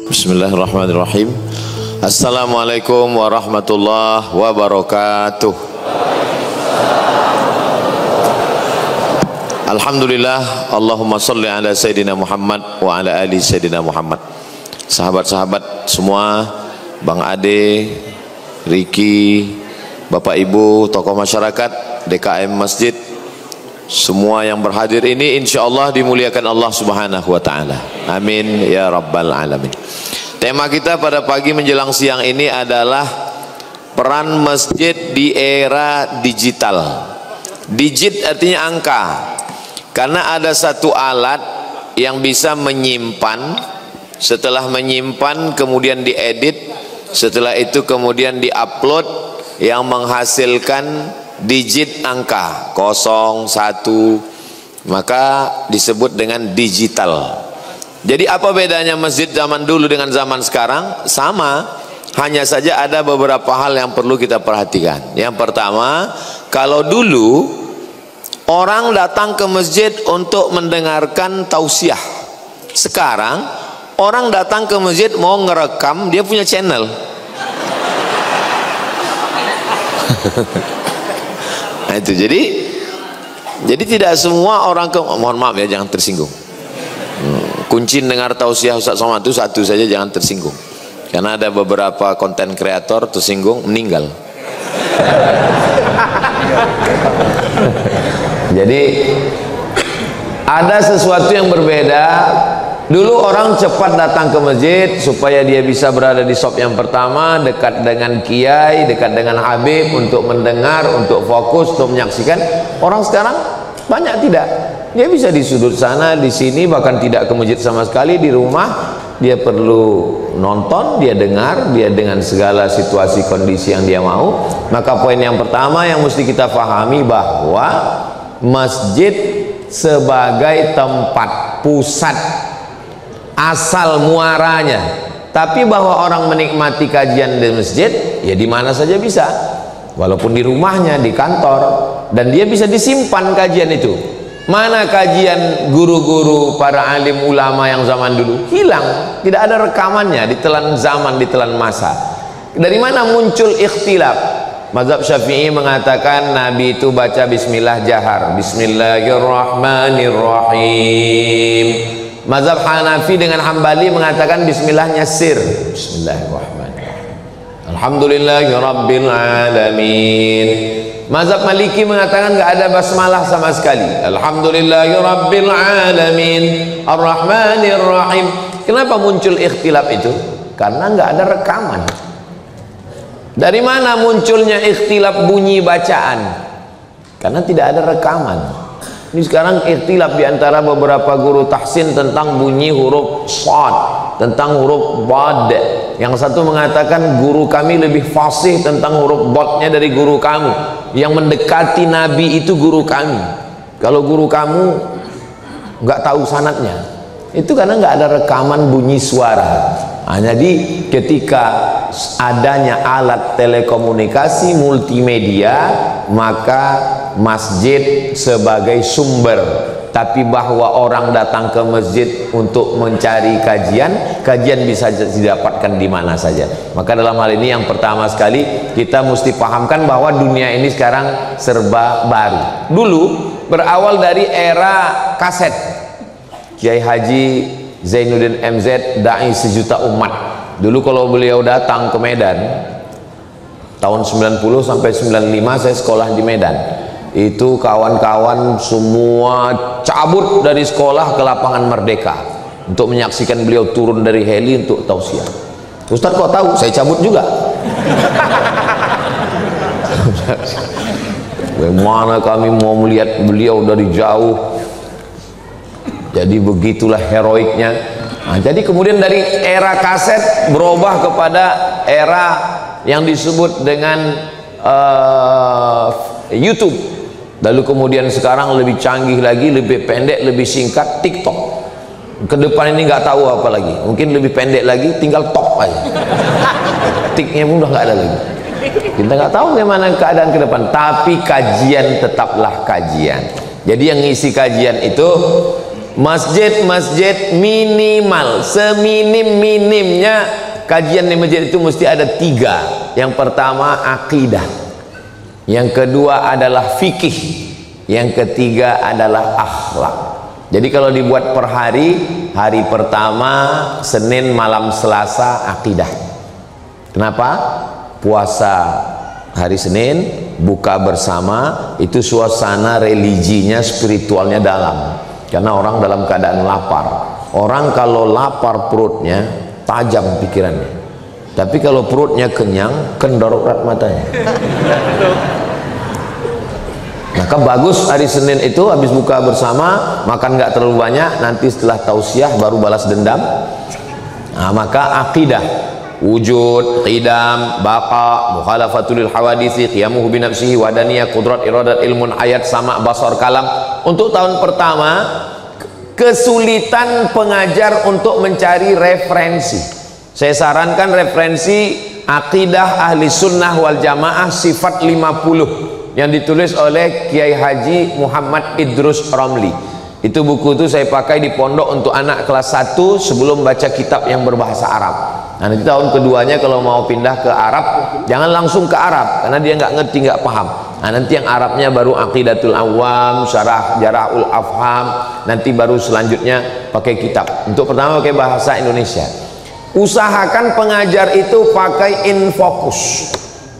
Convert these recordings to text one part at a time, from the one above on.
Bismillahirrahmanirrahim. Assalamualaikum warahmatullahi wabarakatuh. Alhamdulillah, Allahumma salli ala Sayyidina Muhammad wa ala ali Sayyidina Muhammad. Sahabat-sahabat semua, Bang Ade, Riki, Bapak Ibu, tokoh masyarakat, DKM Masjid, semua yang berhadir ini insyaallah dimuliakan Allah Subhanahu wa taala. Amin ya rabbal alamin. Tema kita pada pagi menjelang siang ini adalah peran masjid di era digital. Digit artinya angka. Karena ada satu alat yang bisa menyimpan, setelah menyimpan kemudian diedit, setelah itu kemudian diupload, yang menghasilkan digit angka 0, 1, maka disebut dengan digital. Jadi apa bedanya masjid zaman dulu dengan zaman sekarang? Sama, hanya saja ada beberapa hal yang perlu kita perhatikan. Yang pertama, kalau dulu orang datang ke masjid untuk mendengarkan tausiah. Sekarang orang datang ke masjid mau ngerekam, dia punya channel. Nah itu, jadi tidak semua orang mohon maaf ya, jangan tersinggung. Kunci dengar tausiah Ustaz Somad itu satu saja, jangan tersinggung. Karena ada beberapa konten kreator tersinggung meninggal. Jadi ada sesuatu yang berbeda. Dulu orang cepat datang ke masjid supaya dia bisa berada di saf yang pertama, dekat dengan kiai, dekat dengan habib, untuk mendengar, untuk fokus, untuk menyaksikan. Orang sekarang banyak tidak. Dia bisa di sudut sana, di sini, bahkan tidak ke masjid sama sekali. Di rumah dia perlu nonton, dia dengar, dia dengan segala situasi kondisi yang dia mau. Maka poin yang pertama yang mesti kita pahami bahwa masjid sebagai tempat pusat asal muaranya, tapi bahwa orang menikmati kajian di masjid ya di mana saja bisa, walaupun di rumahnya, di kantor, dan dia bisa disimpan kajian itu. Mana kajian guru-guru para alim ulama yang zaman dulu? Hilang, tidak ada rekamannya, ditelan zaman, ditelan masa. Dari mana muncul ikhtilaf? Mazhab Syafi'i mengatakan Nabi itu baca bismillah jahar, bismillahirrahmanirrahim. Mazhab Hanafi dengan Hambali mengatakan bismillahnya sir, bismillahirrahmanirrahim, alhamdulillahirabbil alamin. Mazhab Maliki mengatakan enggak ada basmalah sama sekali, alhamdulillahirabbil alamin, arrahmanirrahim. Kenapa muncul ikhtilaf itu? Karena enggak ada rekaman. Dari mana munculnya ikhtilaf bunyi bacaan? Karena tidak ada rekaman. Ini sekarang ikhtilaf di antara beberapa guru tahsin tentang bunyi huruf shad, tentang huruf bad. Yang satu mengatakan guru kami lebih fasih tentang huruf badnya dari guru kamu. Yang mendekati Nabi itu guru kami. Kalau guru kamu nggak tahu sanadnya, itu karena nggak ada rekaman bunyi suara. Nah, jadi ketika adanya alat telekomunikasi multimedia, maka masjid sebagai sumber. Tapi bahwa orang datang ke masjid untuk mencari kajian, kajian bisa didapatkan di mana saja. Maka dalam hal ini yang pertama sekali kita mesti pahamkan bahwa dunia ini sekarang serba baru. Dulu berawal dari era kaset. Kiai Haji Zainuddin MZ, dai sejuta umat. Dulu kalau beliau datang ke Medan tahun 90 sampai 95, saya sekolah di Medan. Itu kawan-kawan semua cabut dari sekolah ke lapangan Merdeka untuk menyaksikan beliau turun dari heli untuk tausiah. Ustaz kok tahu? Saya cabut juga. Bagaimana kami mau melihat beliau dari jauh. Jadi begitulah heroiknya. Nah, jadi kemudian dari era kaset berubah kepada era yang disebut dengan YouTube. Lalu kemudian sekarang lebih canggih lagi, lebih pendek, lebih singkat, TikTok. Ke depan ini nggak tahu apa lagi. Mungkin lebih pendek lagi, tinggal top aja. Tiknya pun udah nggak ada lagi. Kita nggak tahu bagaimana keadaan ke depan, tapi kajian tetaplah kajian. Jadi yang ngisi kajian itu masjid-masjid minimal, seminim-minimnya kajian di masjid itu mesti ada 3. Yang pertama akidah, yang kedua adalah fikih, yang ketiga adalah akhlak. Jadi kalau dibuat per hari, hari pertama Senin malam Selasa akidah. Kenapa? Puasa hari Senin, buka bersama, itu suasana religinya, spiritualnya dalam. Karena orang dalam keadaan lapar. Orang kalau lapar perutnya tajam pikirannya, tapi kalau perutnya kenyang kendor urat matanya. Maka bagus hari Senin itu habis buka bersama, makan nggak terlalu banyak, nanti setelah tausiah baru balas dendam. Nah, maka akidah, wujud, qidam, baqa, mukhalafatul hawadisi, qiyamuhu binafsihi, wadaniyah, qudrat, iradat, ilmun, ayat, sama, basar, kalam. Untuk tahun pertama kesulitan pengajar untuk mencari referensi. Saya sarankan referensi akidah ahli sunnah wal jamaah sifat 50 yang ditulis oleh Kiai Haji Muhammad Idrus Romli. Itu buku itu saya pakai di pondok untuk anak kelas 1 sebelum baca kitab yang berbahasa Arab. Nah, nanti tahun keduanya kalau mau pindah ke Arab, jangan langsung ke Arab karena dia nggak ngerti, nggak paham. Nah, nanti yang Arabnya baru Aqidatul Awam, Syarah Jarahul Afham, nanti baru selanjutnya pakai kitab. Untuk pertama pakai bahasa Indonesia. Usahakan pengajar itu pakai infocus.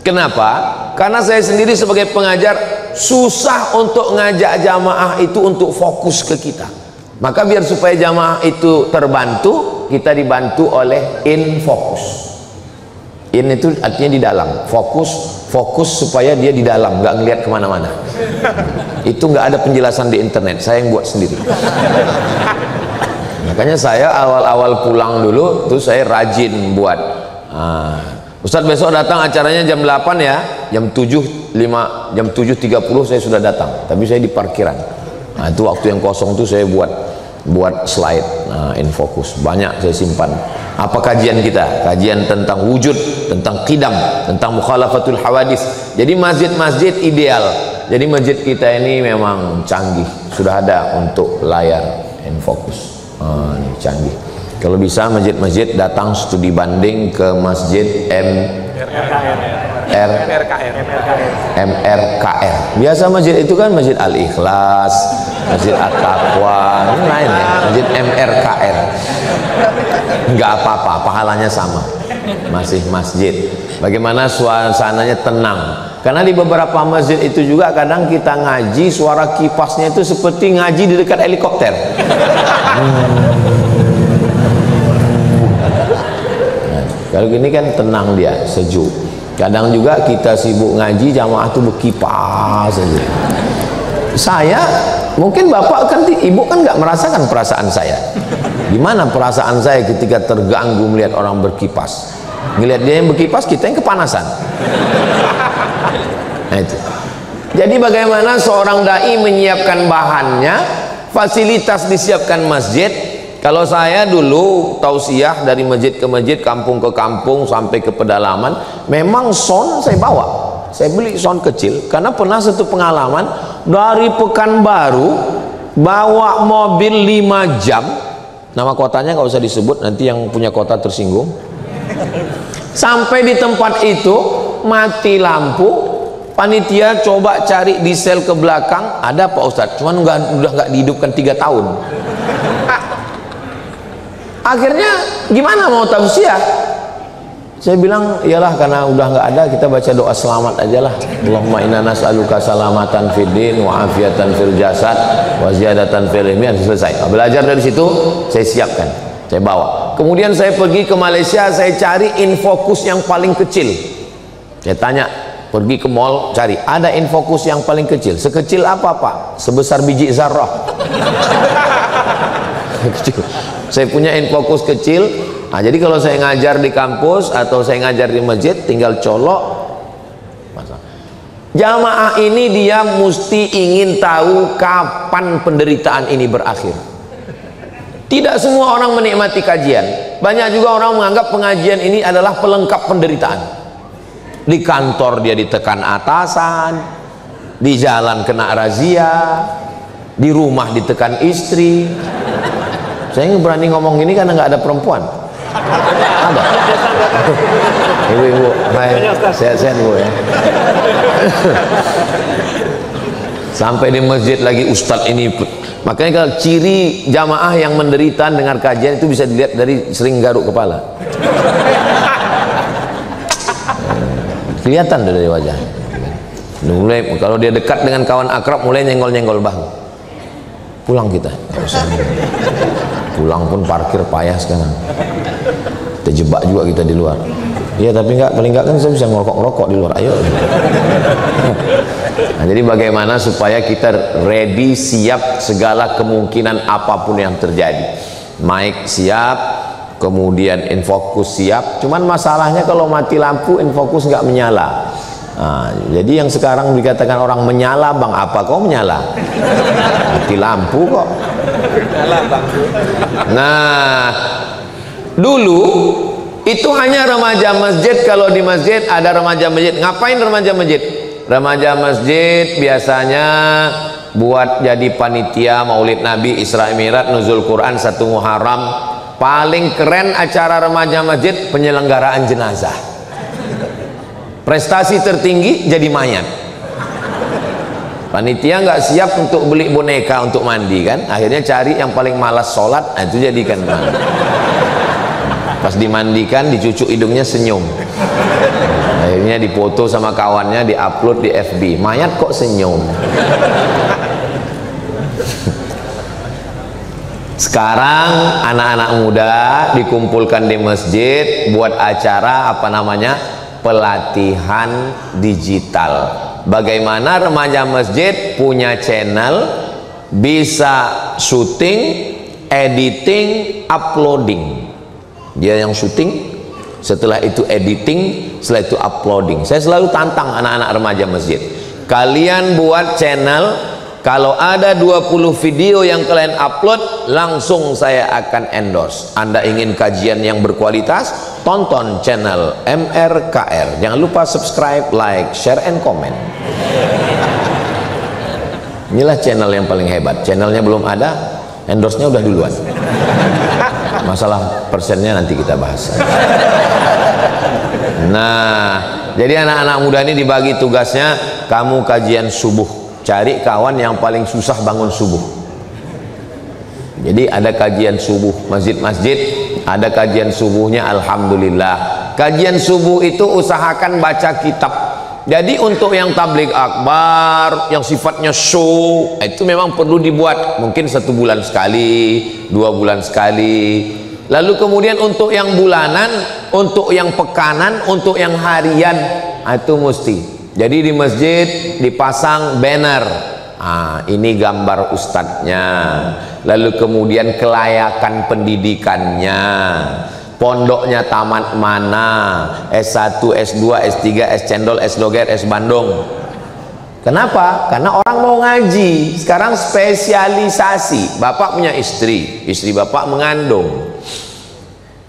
Kenapa? Karena saya sendiri sebagai pengajar susah untuk ngajak jamaah itu untuk fokus ke kita. Maka biar supaya jamaah itu terbantu, kita dibantu oleh infocus. In itu artinya di dalam, fokus supaya dia di dalam, nggak ngelihat kemana-mana. Itu nggak ada penjelasan di internet, saya yang buat sendiri. Makanya saya awal-awal pulang dulu tuh saya rajin buat. Ustadz besok datang acaranya jam 8 ya, jam 7.30 saya sudah datang, tapi saya di parkiran. Nah, itu waktu yang kosong tuh saya buat slide, infocus banyak saya simpan. Apa kajian kita? Kajian tentang wujud, tentang qidam, tentang mukhalafatul hawadis. Jadi masjid-masjid ideal. Jadi masjid kita ini memang canggih, sudah ada untuk layar infocus. Ini canggih. Kalau bisa masjid-masjid datang studi banding ke masjid MRKR. Biasa masjid itu kan masjid Al-Ikhlas, masjid At-Taqwa, ini lain ya, masjid MRKR. Enggak apa-apa, pahalanya sama, masih masjid. Bagaimana suasananya tenang. Karena di beberapa masjid itu juga kadang kita ngaji, suara kipasnya itu seperti ngaji di dekat helikopter. Kalau gini kan tenang dia, sejuk. Kadang juga kita sibuk ngaji, jamaah tuh berkipas saja. Saya, mungkin bapak kan, ibu kan nggak merasakan perasaan saya. Gimana perasaan saya ketika terganggu melihat orang berkipas? Ngelihat dia yang berkipas, kita yang kepanasan. Nah itu. Jadi bagaimana seorang dai menyiapkan bahannya, fasilitas disiapkan masjid. Kalau saya dulu tausiah dari masjid ke masjid, kampung ke kampung sampai ke pedalaman, memang sound saya bawa. Saya beli sound kecil karena pernah satu pengalaman dari Pekanbaru bawa mobil 5 jam. Nama kotanya nggak usah disebut, nanti yang punya kota tersinggung. Sampai di tempat itu mati lampu, panitia coba cari di sel ke belakang, ada Pak Ustadz, cuman udah nggak dihidupkan 3 tahun. Akhirnya gimana mau tausiah? Saya bilang iyalah karena udah nggak ada, kita baca doa selamat aja lah. Allahumma inna nas'aluka salamatan fid din wa afiatan fil jasad wa ziyadatan fil ilmi. Selesai. Belajar dari situ saya siapkan, saya bawa. Kemudian saya pergi ke Malaysia, saya cari infocus yang paling kecil. Saya tanya, pergi ke mall cari, ada infocus yang paling kecil. Sekecil apa Pak? Sebesar biji zarrah. Kecil. Saya punya infocus kecil. Nah, jadi kalau saya ngajar di kampus atau saya ngajar di masjid, tinggal colok. Jamaah ini dia mesti ingin tahu kapan penderitaan ini berakhir. Tidak semua orang menikmati kajian. Banyak juga orang menganggap pengajian ini adalah pelengkap penderitaan. di kantor dia ditekan atasan, di jalan kena razia, di rumah ditekan istri. Saya nggak berani ngomong ini karena nggak ada perempuan. Ada ibu-ibu, sehat-sehat bu ya. Sampai di masjid lagi ustadz ini. Makanya kalau ciri jamaah yang menderita dengar kajian itu bisa dilihat dari sering garuk kepala. Kelihatan dari wajah. Mulai kalau dia dekat dengan kawan akrab mulai nyenggol-nyenggol bahu. Pulang kita. Pulang pun parkir payah sekarang. Terjebak juga kita di luar. Iya tapi enggak, paling enggak kan saya bisa ngerokok-ngerokok di luar. Ayo. Nah, jadi bagaimana supaya kita ready, siap segala kemungkinan apapun yang terjadi. Mic siap, kemudian infokus siap. Cuman masalahnya kalau mati lampu infokus nggak menyala. Nah, jadi yang sekarang dikatakan orang menyala, bang apa kau menyala? Mati lampu kok. Nah, dulu itu hanya remaja masjid. Kalau di masjid ada remaja masjid. Ngapain remaja masjid? Remaja masjid biasanya buat jadi panitia maulid Nabi, Isra Mi'raj, nuzul Quran, 1 Muharram. Paling keren acara remaja masjid penyelenggaraan jenazah. Prestasi tertinggi jadi mayat. Panitia nggak siap untuk beli boneka untuk mandi kan, akhirnya cari yang paling malas sholat, nah itu jadikan mandi. Pas dimandikan dicucuk hidungnya senyum, akhirnya dipoto sama kawannya, diupload di FB, mayat kok senyum. Sekarang anak-anak muda dikumpulkan di masjid buat acara apa namanya, pelatihan digital. Bagaimana remaja masjid punya channel, bisa syuting, editing, uploading. Dia yang syuting, setelah itu editing, setelah itu uploading. Saya selalu tantang anak-anak remaja masjid, kalian buat channel, kalau ada 20 video yang kalian upload, langsung saya akan endorse. Anda ingin kajian yang berkualitas, tonton channel MRKR. Jangan lupa subscribe, like, share, and comment. Inilah channel yang paling hebat. Channelnya belum ada, endorse-nya udah duluan. Masalah persennya nanti kita bahas. Nah, jadi anak-anak muda ini dibagi tugasnya, kamu kajian subuh, cari kawan yang paling susah bangun subuh. Jadi ada kajian subuh, masjid-masjid ada kajian subuhnya, alhamdulillah. Kajian subuh itu usahakan baca kitab. Jadi untuk yang tabligh akbar, yang sifatnya show, itu memang perlu dibuat mungkin 1 bulan sekali, 2 bulan sekali. Lalu kemudian untuk yang bulanan, untuk yang pekanan, untuk yang harian, itu mesti. Jadi di masjid dipasang banner, ini gambar ustadznya, lalu kemudian kelayakan pendidikannya, pondoknya tamat mana, S1, S2, S3, S cendol, S doger, S bandung. Kenapa? Karena orang mau ngaji. Sekarang spesialisasi. Bapak punya istri, istri bapak mengandung,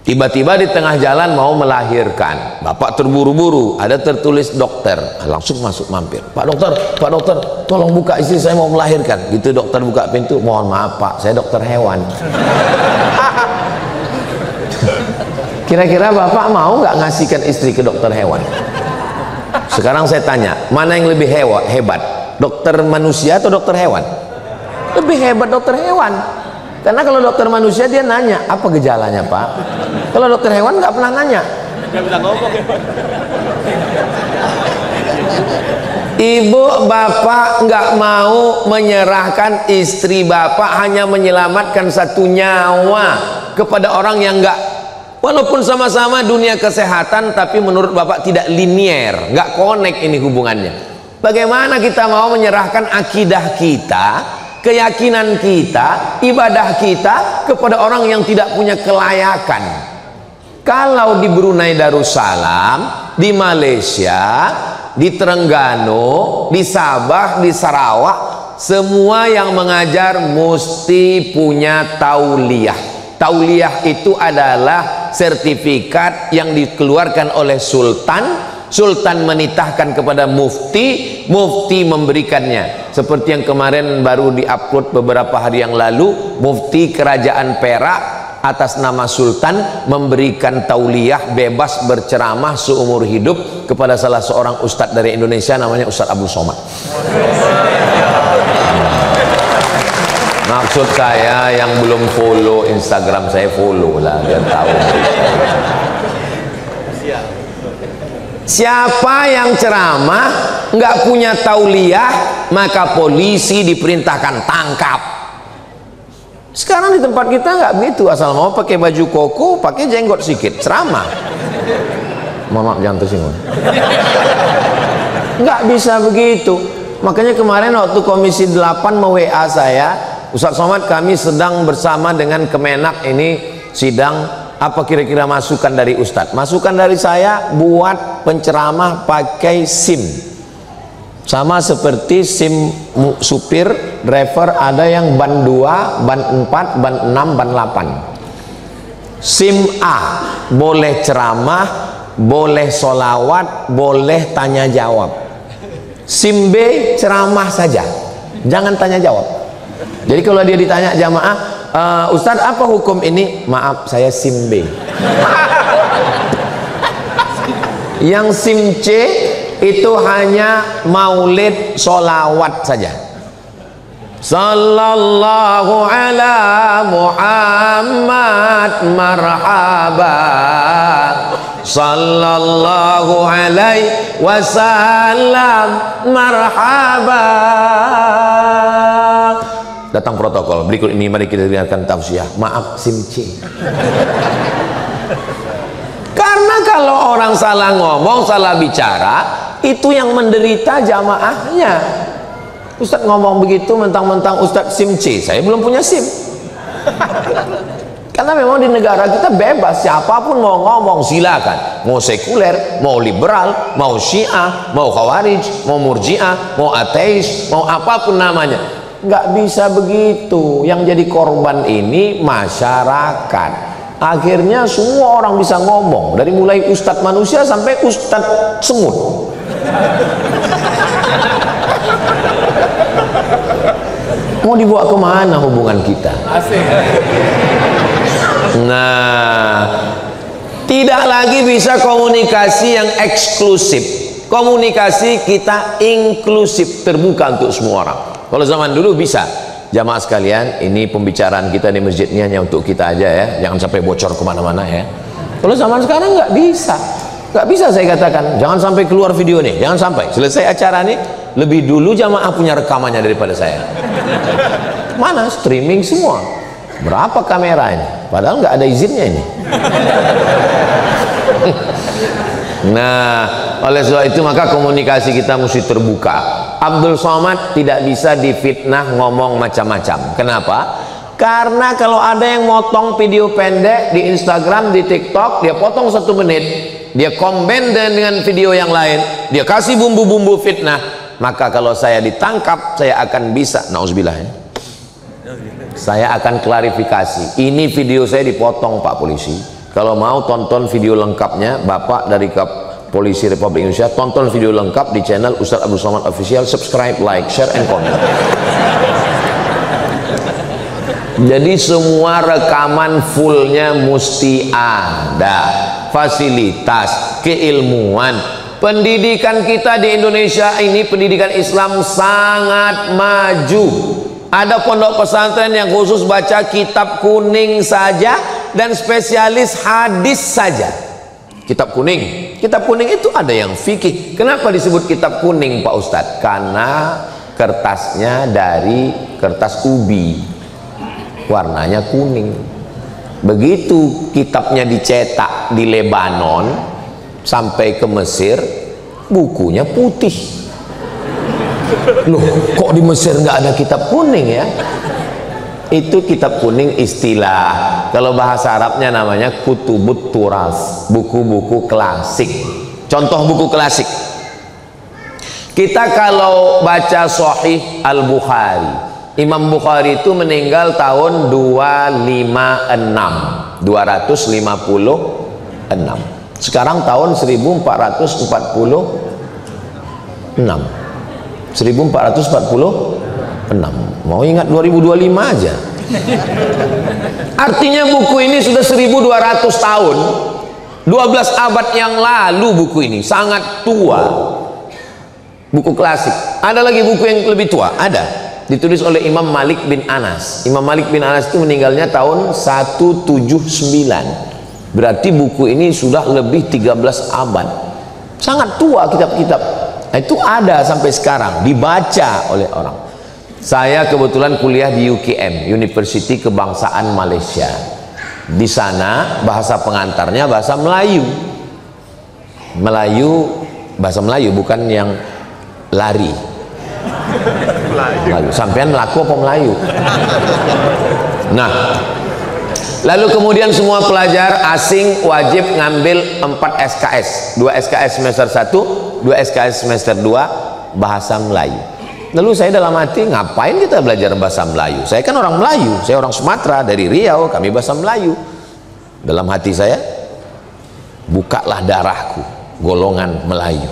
tiba-tiba di tengah jalan mau melahirkan, bapak terburu-buru, ada tertulis dokter, langsung masuk mampir, Pak dokter, tolong buka, istri saya mau melahirkan. Gitu dokter buka pintu, mohon maaf pak, saya dokter hewan. Kira-kira bapak mau nggak ngasihkan istri ke dokter hewan? Sekarang saya tanya, mana yang lebih hebat, dokter manusia atau dokter hewan? Lebih hebat dokter hewan. Karena kalau dokter manusia dia nanya, apa gejalanya pak? Kalau dokter hewan nggak pernah nanya. Ibu bapak nggak mau menyerahkan istri bapak, hanya menyelamatkan 1 nyawa kepada orang yang nggak, walaupun sama-sama dunia kesehatan, tapi menurut bapak tidak linier, nggak connect ini hubungannya. Bagaimana kita mau menyerahkan akidah kita, keyakinan kita, ibadah kita kepada orang yang tidak punya kelayakan? Kalau di Brunei Darussalam, di Malaysia, di Terengganu, di Sabah, di Sarawak, semua yang mengajar mesti punya tauliyah. Tauliyah itu adalah sertifikat yang dikeluarkan oleh sultan Sultan menitahkan kepada mufti, mufti memberikannya. Seperti yang kemarin baru diupload beberapa hari yang lalu, mufti kerajaan Perak atas nama sultan memberikan tauliyah bebas berceramah seumur hidup kepada salah seorang ustadz dari Indonesia, namanya Ustadz Abdul Somad. Maksud saya yang belum follow Instagram saya, follow lah biar tahu. Siapa yang ceramah nggak punya tauliyah, maka polisi diperintahkan tangkap. Sekarang di tempat kita nggak begitu, asal mau pakai baju koko, pakai jenggot sedikit, ceramah. Maaf jangan tersinggung. Nggak bisa begitu. Makanya kemarin waktu Komisi 8 me-WA saya, Ustaz Somad, kami sedang bersama dengan Kemenak ini sidang, apa kira-kira masukan dari Ustadz? Masukan dari saya, buat penceramah pakai SIM, sama seperti SIM supir, driver, ada yang ban 2, ban 4, ban 6, ban 8. SIM A boleh ceramah, boleh solawat, boleh tanya jawab. SIM B ceramah saja, jangan tanya jawab. Jadi kalau dia ditanya jamaah, Ustadz apa hukum ini? Maaf, saya SIM B. Yang SIM C itu hanya maulid solawat saja. Sallallahu ala Muhammad marhaba, sallallahu alaihi wasallam marhaba. Datang protokol, berikut ini mari kita dengarkan tausiah. Maaf, SIM C. Karena kalau orang salah ngomong, salah bicara, itu yang menderita jamaahnya. Ustadz ngomong begitu mentang-mentang Ustadz SIM C, saya belum punya SIM. Karena memang di negara kita bebas, siapapun mau ngomong silakan, mau sekuler, mau liberal, mau syiah, mau khawarij, mau murjiah, mau ateis, mau apapun namanya. Nggak bisa begitu. Yang jadi korban ini masyarakat. Akhirnya semua orang bisa ngomong, dari mulai ustadz manusia sampai ustadz semut. Mau dibawa kemana hubungan kita? Nah, tidak lagi bisa komunikasi yang eksklusif. Komunikasi kita inklusif, terbuka untuk semua orang. Kalau zaman dulu bisa. Jamaah sekalian, ini pembicaraan kita di masjid ini hanya untuk kita aja ya, jangan sampai bocor kemana-mana ya. Kalau zaman sekarang nggak bisa, nggak bisa saya katakan, jangan sampai keluar video nih, jangan sampai selesai acara nih lebih dulu jamaah punya rekamannya daripada saya. Mana streaming semua, berapa kamera ini, padahal nggak ada izinnya ini. Nah, oleh sebab itu maka komunikasi kita mesti terbuka. Abdul Somad tidak bisa difitnah ngomong macam-macam. Kenapa? Karena kalau ada yang motong video pendek di Instagram, di TikTok, dia potong 1 menit, dia combine dengan video yang lain, dia kasih bumbu-bumbu fitnah, maka kalau saya ditangkap, saya akan bisa, nauzubillah ya, saya akan klarifikasi, ini video saya dipotong Pak Polisi. Kalau mau tonton video lengkapnya, Bapak dari Polisi Republik Indonesia, tonton video lengkap di channel Ustadz Abdul Somad Official, subscribe, like, share, and comment. Jadi semua rekaman fullnya mesti ada, fasilitas, keilmuan. Pendidikan kita di Indonesia ini, pendidikan Islam sangat maju. Ada pondok pesantren yang khusus baca kitab kuning saja dan spesialis hadis saja. Kitab kuning itu ada yang fikih. Kenapa disebut kitab kuning Pak Ustadz? Karena kertasnya dari kertas ubi, warnanya kuning. Begitu kitabnya dicetak di Lebanon sampai ke Mesir, bukunya putih. Loh, kok di Mesir nggak ada kitab kuning ya? Itu kitab kuning istilah. Kalau bahasa Arabnya namanya kutubut turas, buku-buku klasik. Contoh buku klasik, kita kalau baca Sahih Al-Bukhari, Imam Bukhari itu meninggal tahun 256. Sekarang tahun 1446. 1446. Mau ingat 2025 aja. Artinya buku ini sudah 1200 tahun, 12 abad yang lalu buku ini, sangat tua. Buku klasik. Ada lagi buku yang lebih tua, ada. Ditulis oleh Imam Malik bin Anas. Imam Malik bin Anas itu meninggalnya tahun 179. Berarti buku ini sudah lebih 13 abad. Sangat tua kitab-kitab. Itu ada sampai sekarang, dibaca oleh orang. Saya kebetulan kuliah di UKM, University Kebangsaan Malaysia. Di sana bahasa pengantarnya bahasa Melayu. Bahasa Melayu, bukan yang lari. Melayu. Sampean melaku apa Melayu? Nah, lalu kemudian semua pelajar asing wajib ngambil 4 SKS, 2 SKS semester 1, 2 SKS semester 2 bahasa Melayu. Lalu saya dalam hati, ngapain kita belajar bahasa Melayu? Saya kan orang Melayu, saya orang Sumatera, dari Riau, kami bahasa Melayu. Dalam hati saya, bukalah darahku, golongan Melayu.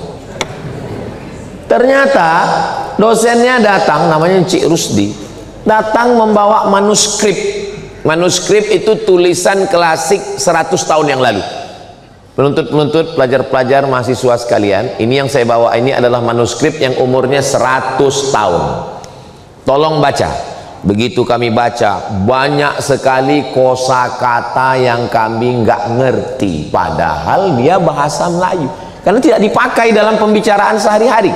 Ternyata dosennya datang, namanya Cik Rusdi, datang membawa manuskrip. Manuskrip itu tulisan klasik 100 tahun yang lalu. Penuntut-penuntut, pelajar-pelajar, mahasiswa sekalian, ini yang saya bawa ini adalah manuskrip yang umurnya 100 tahun. Tolong baca. Begitu kami baca, banyak sekali kosakata yang kami nggak ngerti, padahal dia bahasa Melayu, karena tidak dipakai dalam pembicaraan sehari-hari.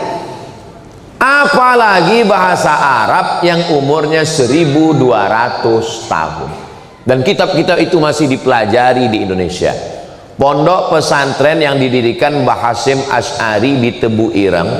Apalagi bahasa Arab yang umurnya 1200 tahun. Dan kitab-kitab itu masih dipelajari di Indonesia. Pondok pesantren yang didirikan Mbah Hasyim Asy'ari di Tebu Ireng,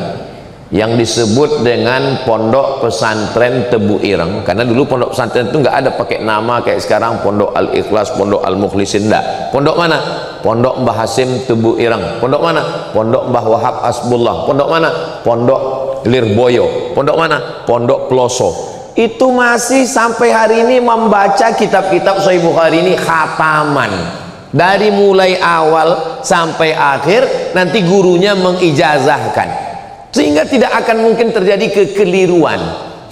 yang disebut dengan Pondok Pesantren Tebu Ireng, karena dulu pondok pesantren itu nggak ada pakai nama kayak sekarang Pondok Al-Ikhlas, Pondok Al-Mukhlisin, enggak. Pondok mana? Pondok Mbah Hasyim Tebu Ireng. Pondok mana? Pondok Mbah Wahab Asbullah. Pondok mana? Pondok Lirboyo. Pondok mana? Pondok Ploso. Itu masih sampai hari ini membaca kitab-kitab Sahih Bukhari ini khataman. Dari mulai awal sampai akhir, nanti gurunya mengijazahkan, sehingga tidak akan mungkin terjadi kekeliruan.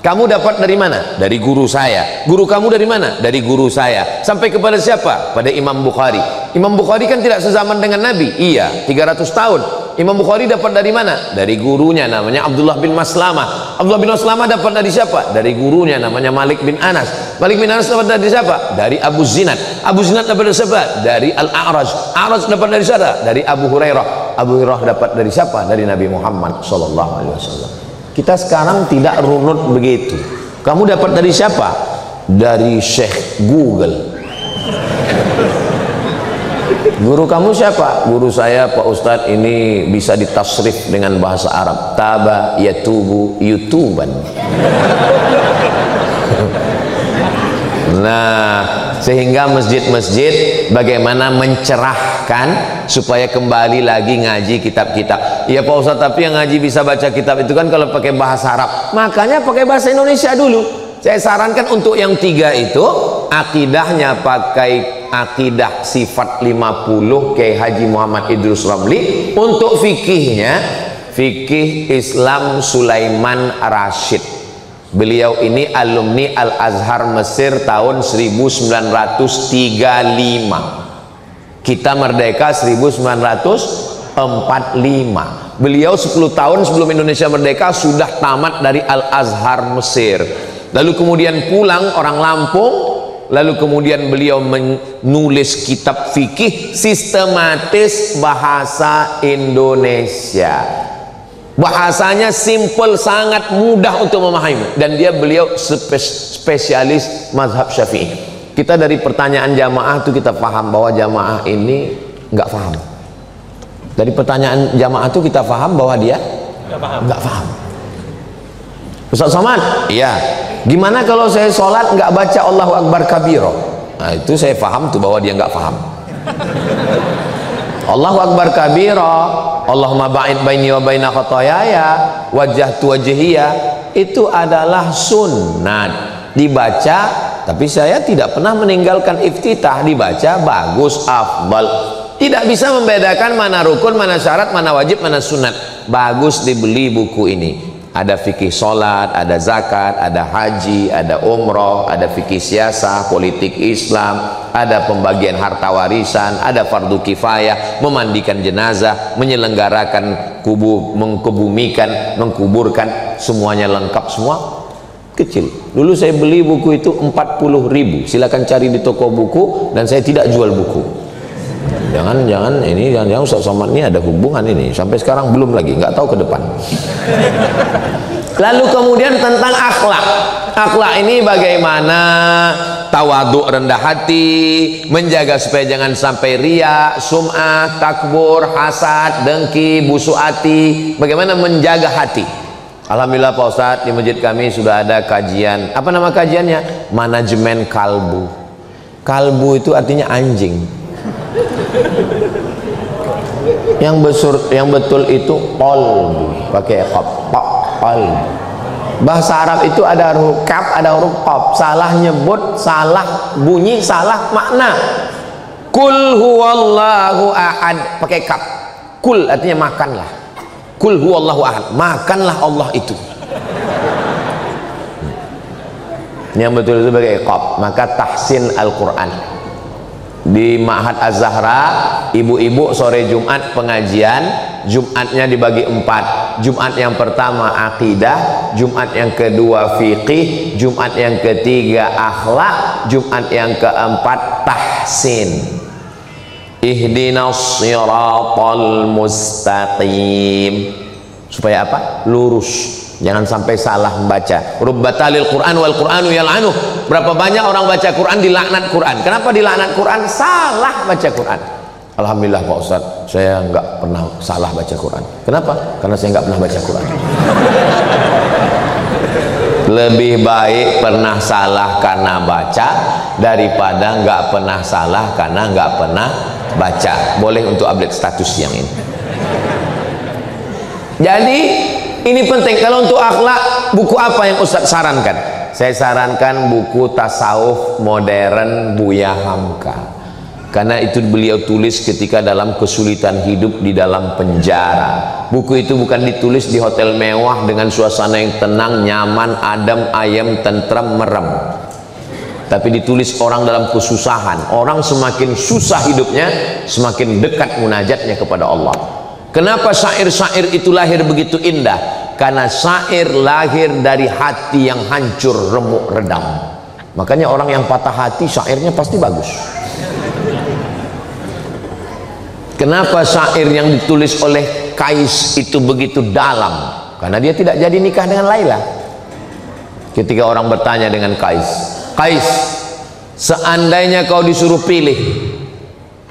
Kamu dapat dari mana? Dari guru saya. Guru kamu dari mana? Dari guru saya. Sampai kepada siapa? Pada Imam Bukhari. Imam Bukhari kan tidak sezaman dengan Nabi. Iya, 300 tahun. Imam Bukhari dapat dari mana? Dari gurunya, namanya Abdullah bin Maslamah. Abdullah bin Maslamah dapat dari siapa? Dari gurunya, namanya Malik bin Anas. Malik bin Anas dapat dari siapa? Dari Abu Zinad. Abu Zinad dapat dari siapa? Dari Al-A'raj. A'raj dapat dari siapa? Dari Abu Hurairah. Abu Hurairah dapat dari siapa? Dari Nabi Muhammad SAW. Kita sekarang tidak runut begitu. Kamu dapat dari siapa? Dari Syekh Google. Guru kamu siapa? Guru saya Pak Ustadz, ini bisa ditasrif dengan bahasa Arab. Taba yatubu yutuban. Nah, sehingga masjid-masjid bagaimana mencerahkan supaya kembali lagi ngaji kitab-kitab. Ya Pak Ustadz, tapi yang ngaji bisa baca kitab itu kan kalau pakai bahasa Arab. Makanya pakai bahasa Indonesia dulu. Saya sarankan untuk yang 3 itu, akidahnya pakai akidah sifat 50 Kiai Haji Muhammad Idrus Ramli. Untuk fikihnya, fikih Islam Sulaiman Rashid. Beliau ini alumni Al-Azhar Mesir tahun 1935. Kita merdeka 1945. Beliau 10 tahun sebelum Indonesia merdeka sudah tamat dari Al-Azhar Mesir. Lalu kemudian pulang orang Lampung. Lalu kemudian beliau menulis kitab fikih sistematis bahasa Indonesia. Bahasanya simple, sangat mudah untuk memahami, dan beliau spesialis mazhab Syafi'i. Kita dari pertanyaan jamaah itu kita paham bahwa jamaah ini nggak paham. Dari pertanyaan jamaah itu kita paham bahwa dia nggak paham. Ustaz Somad, iya. Gimana kalau saya sholat nggak baca Allahu Akbar kabiro? Nah, itu saya paham tuh bahwa dia nggak paham. Allahu Akbar kabiro, Allahumma ba'id baini wa baina khotoyaya, wajjahtu wajhiyya, itu adalah sunnat dibaca, tapi saya tidak pernah meninggalkan iftitah, dibaca bagus, afdal. Tidak bisa membedakan mana rukun, mana syarat, mana wajib, mana sunat. Bagus dibeli buku ini. Ada fikih sholat, ada zakat, ada haji, ada umroh, ada fikih siasah, politik Islam, ada pembagian harta warisan, ada fardu kifayah, memandikan jenazah, menyelenggarakan mengkebumikan, mengkuburkan, semuanya lengkap semua. Kecil. Dulu saya beli buku itu 40.000. Silakan cari di toko buku, dan saya tidak jual buku. Jangan Ustaz Somad ini ada hubungan ini. Sampai sekarang belum lagi, nggak tahu ke depan. Lalu kemudian tentang akhlak. Akhlak ini bagaimana tawaduk, rendah hati, menjaga supaya jangan sampai riya, sum'ah, takbur, hasad, dengki, busuk hati. Bagaimana menjaga hati. Alhamdulillah Pak Ustadz, di masjid kami sudah ada kajian. Apa nama kajiannya? Manajemen kalbu. Kalbu itu artinya anjing. Yang betul itu qalbu, pakai qalbu. Bahasa Arab itu ada huruf kaf, ada huruf qaf. Salah nyebut, salah bunyi, salah makna. Kul huwallahu ahad, pakai kaf. Kul artinya makanlah. Kul huwallahu ahad, makanlah Allah itu. Yang betul itu pakai qaf. Maka tahsin Al-Quran. Di Ma'had Az-Zahra, ibu-ibu sore Jumat pengajian. Jumatnya dibagi 4. Jumat yang pertama akidah, Jumat yang kedua fiqih, Jumat yang ketiga akhlak, Jumat yang keempat tahsin. Ihdinas siratal mustaqim. Supaya apa? Lurus. Jangan sampai salah membaca. Rubbatalil Quran wal Quranu yal'anuh. Berapa banyak orang baca Quran dilaknat Quran. Kenapa dilaknat Quran? Salah baca Quran. Alhamdulillah Pak Ustaz, saya nggak pernah salah baca Quran. Kenapa? Karena saya nggak pernah baca Quran. Lebih baik pernah salah karena baca daripada nggak pernah salah karena nggak pernah baca. Boleh untuk update status yang ini. Jadi ini penting. Kalau untuk akhlak, buku apa yang Ustadz sarankan? Saya sarankan buku tasawuf modern Buya Hamka. Karena itu beliau tulis ketika dalam kesulitan hidup di dalam penjara. Buku itu bukan ditulis di hotel mewah dengan suasana yang tenang, nyaman, adem, ayem, tentram, merem. Tapi ditulis orang dalam kesusahan. Orang semakin susah hidupnya, semakin dekat munajatnya kepada Allah. Kenapa syair-syair itu lahir begitu indah? Karena syair lahir dari hati yang hancur, remuk, redam. Makanya orang yang patah hati syairnya pasti bagus. Kenapa syair yang ditulis oleh Kais itu begitu dalam? Karena dia tidak jadi nikah dengan Laila. Ketika orang bertanya dengan Kais, Kais, seandainya kau disuruh pilih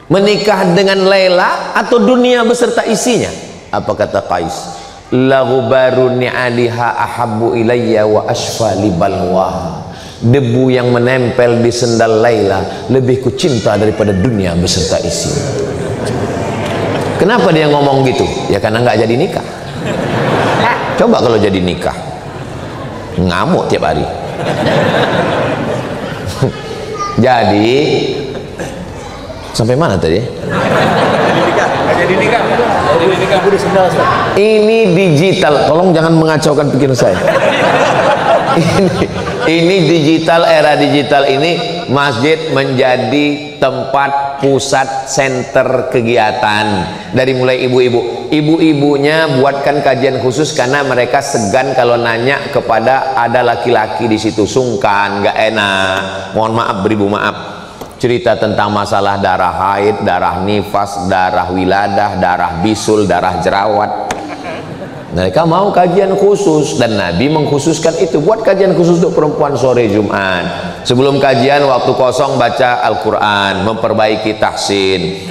menikah dengan Laila atau dunia beserta isinya, apa kata Kais? La ghubaru ni'aliha ahabbu ilayya wa asfa li balwa. Debu yang menempel di sendal Laila lebih ku cinta daripada dunia beserta isinya. Kenapa dia ngomong gitu? Ya karena nggak jadi nikah. Coba kalau jadi nikah, ngamuk tiap hari. Jadi sampai mana tadi? Ini digital, tolong jangan mengacaukan pikiran saya. Ini digital, era digital ini masjid menjadi tempat pusat center kegiatan. Dari mulai ibu-ibunya buatkan kajian khusus karena mereka segan kalau nanya kepada ada laki-laki di situ, sungkan, nggak enak. Mohon maaf, beribu maaf. Cerita tentang masalah darah haid, darah nifas, darah wiladah, darah bisul, darah jerawat. Mereka mau kajian khusus dan Nabi mengkhususkan itu. Buat kajian khusus untuk perempuan sore Jumat. Sebelum kajian waktu kosong baca Al-Quran, memperbaiki tahsin.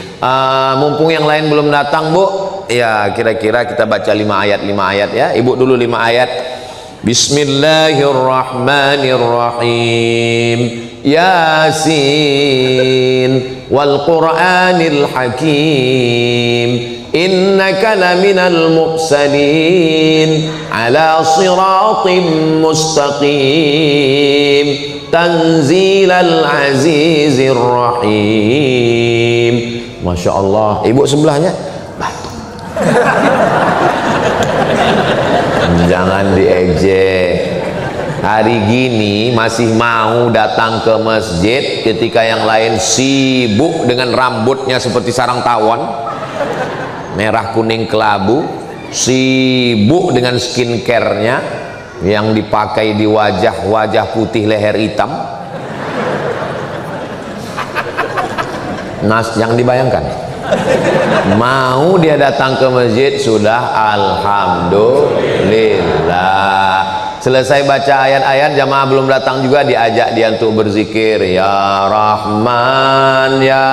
Mumpung yang lain belum datang, Bu, ya kira-kira kita baca 5 ayat ya. Ibu dulu 5 ayat. Bismillahirrahmanirrahim. Yasin wal Qur'anil Hakim. Innaka laminal mursalin ala siratim mustaqim tanzilal azizir rahim Masya Allah. Ibu sebelahnya batuk. Jangan diejek. Hari gini masih mau datang ke masjid ketika yang lain sibuk dengan rambutnya seperti sarang tawon, merah kuning kelabu, sibuk dengan skincare-nya yang dipakai di wajah putih leher hitam. Yang dibayangkan, mau dia datang ke masjid sudah alhamdulillah. Selesai baca ayat-ayat, jamaah belum datang juga diajak dia untuk berzikir, ya Rahman ya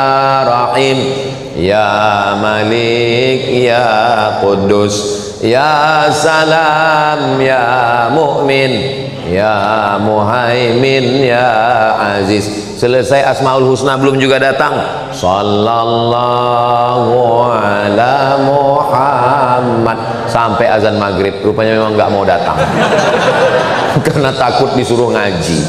Rahim ya Malik ya Qudus ya Salam ya Mu'min ya Muhaimin ya Aziz. Selesai Asmaul Husna belum juga datang, sallallahu ala Muhammad, sampai azan maghrib. Rupanya memang nggak mau datang karena takut disuruh ngaji.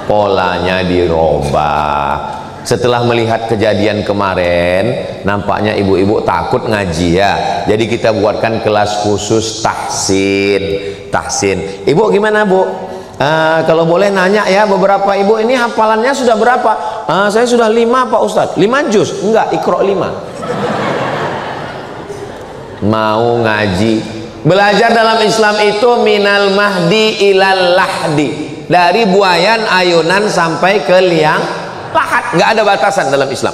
Polanya dirubah. Setelah melihat kejadian kemarin, nampaknya ibu-ibu takut ngaji ya. Jadi kita buatkan kelas khusus tahsin. Ibu gimana Bu? Kalau boleh nanya ya, beberapa ibu ini hafalannya sudah berapa? Saya sudah 5 Pak Ustadz. 5 juz? Enggak, Iqra 5. Mau ngaji. Belajar dalam Islam itu minal mahdi ilal lahdi, dari buayan ayunan sampai ke liang lahat. Enggak ada batasan dalam Islam.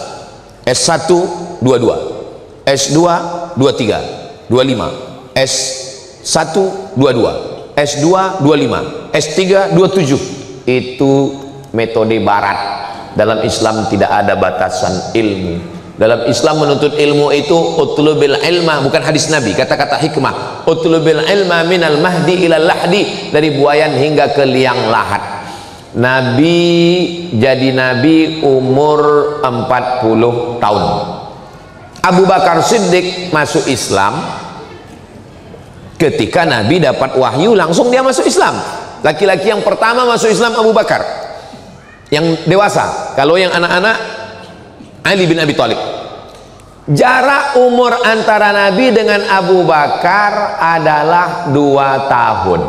S1 22, S2 23, 25, S1 22, S2 25, S3 27. Itu metode barat. Dalam Islam tidak ada batasan ilmu. Dalam Islam menuntut ilmu itu utlubil ilma, bukan hadis Nabi, kata-kata hikmah. Utlubil ilma minal mahdi ilal lahdi, dari buayan hingga ke liang lahat. Nabi jadi nabi umur 40 tahun. Abu Bakar Siddiq masuk Islam ketika Nabi dapat wahyu, langsung dia masuk Islam. Laki-laki yang pertama masuk Islam Abu Bakar, yang dewasa. Kalau yang anak-anak, Ali bin Abi Thalib. Jarak umur antara Nabi dengan Abu Bakar adalah 2 tahun.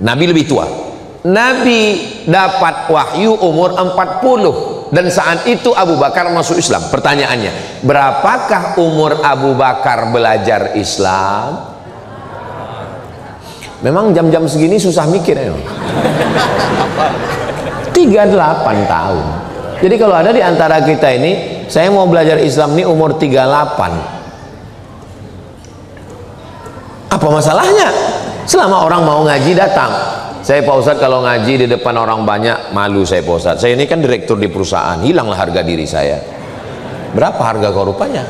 Nabi lebih tua. Nabi dapat wahyu umur 40, dan saat itu Abu Bakar masuk Islam. Pertanyaannya, berapakah umur Abu Bakar belajar Islam? Memang jam-jam segini susah mikir ya. 38 tahun. Jadi kalau ada di antara kita ini, saya mau belajar Islam ini umur 38. Apa masalahnya? Selama orang mau ngaji datang. Saya Pak Ustadz kalau ngaji di depan orang banyak malu saya Pak Ustadz. Saya ini kan direktur di perusahaan, hilanglah harga diri saya. Berapa harga kau rupanya?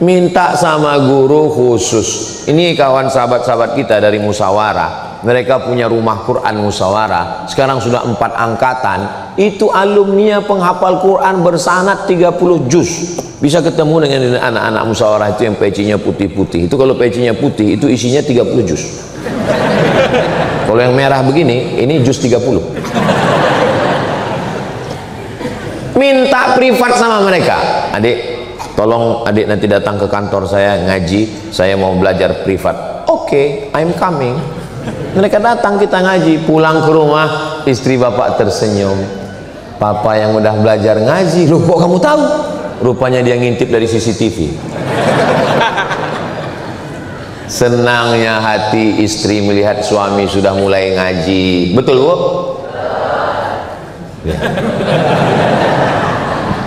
Minta sama guru khusus. Ini kawan sahabat-sahabat kita dari Musyawarah, mereka punya rumah Quran Musyawarah, sekarang sudah 4 angkatan. Itu alumninya penghafal Quran bersanad 30 juz. Bisa ketemu dengan anak-anak Musyawarah itu yang pecinya putih-putih. Itu kalau pecinya putih itu isinya 30 juz. Kalau yang merah begini, ini juz 30. Minta privat sama mereka. Adik, tolong adik nanti datang ke kantor saya ngaji, saya mau belajar privat. Oke, I'm coming. Mereka datang, kita ngaji. Pulang ke rumah, istri bapak tersenyum. Papa yang udah belajar ngaji, loh kok kamu tahu? Rupanya dia ngintip dari CCTV. Senangnya hati istri melihat suami sudah mulai ngaji. Betul Bu? Ya.